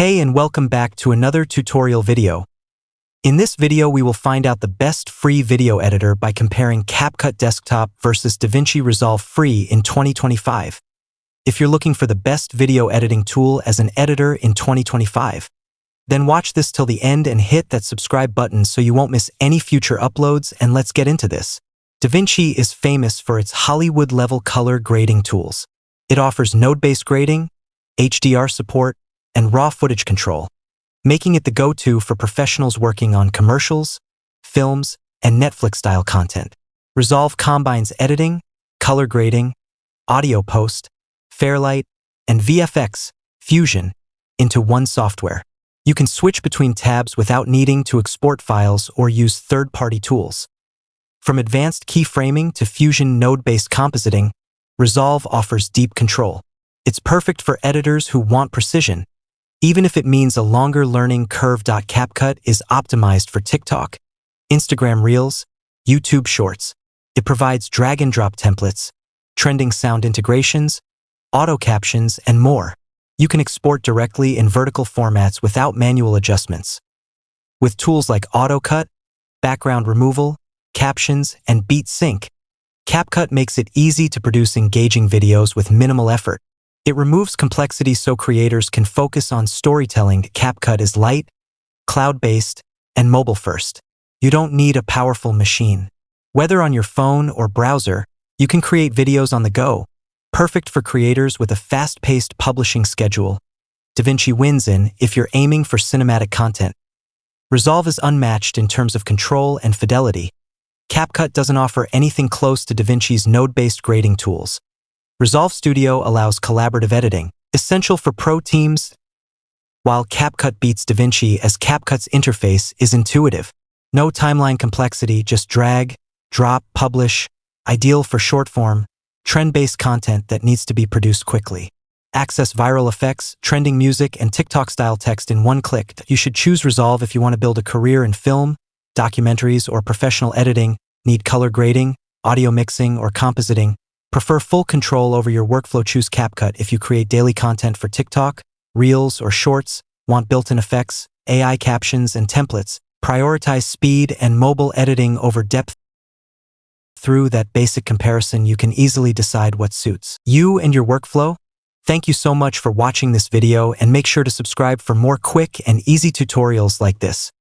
Hey and welcome back to another tutorial video. In this video we will find out the best free video editor by comparing CapCut Desktop versus DaVinci Resolve free in 2025. If you're looking for the best video editing tool as an editor in 2025, then watch this till the end and hit that subscribe button so you won't miss any future uploads, and let's get into this. DaVinci is famous for its Hollywood-level color grading tools. It offers node-based grading, HDR support, and raw footage control, making it the go-to for professionals working on commercials, films, and Netflix-style content. Resolve combines editing, color grading, audio post, Fairlight, and VFX, Fusion, into one software. You can switch between tabs without needing to export files or use third-party tools. From advanced keyframing to Fusion node-based compositing, Resolve offers deep control. It's perfect for editors who want precision, even if it means a longer learning curve. CapCut is optimized for TikTok, Instagram Reels, YouTube Shorts. It provides drag-and-drop templates, trending sound integrations, auto captions, and more. You can export directly in vertical formats without manual adjustments. With tools like AutoCut, background removal, captions, and beat sync, CapCut makes it easy to produce engaging videos with minimal effort. It removes complexity so creators can focus on storytelling. CapCut is light, cloud-based, and mobile-first. You don't need a powerful machine. Whether on your phone or browser, you can create videos on the go, perfect for creators with a fast-paced publishing schedule. DaVinci wins if you're aiming for cinematic content. Resolve is unmatched in terms of control and fidelity. CapCut doesn't offer anything close to DaVinci's node-based grading tools. Resolve Studio allows collaborative editing, essential for pro teams, while CapCut beats DaVinci as CapCut's interface is intuitive. No timeline complexity, just drag, drop, publish, ideal for short-form, trend-based content that needs to be produced quickly. Access viral effects, trending music, and TikTok-style text in one click. You should choose Resolve if you want to build a career in film, documentaries, or professional editing, need color grading, audio mixing, or compositing. Prefer full control over your workflow. Choose CapCut if you create daily content for TikTok, Reels, or Shorts, want built-in effects, AI captions, and templates. Prioritize speed and mobile editing over depth. Through that basic comparison, you can easily decide what suits you and your workflow. Thank you so much for watching this video, and make sure to subscribe for more quick and easy tutorials like this.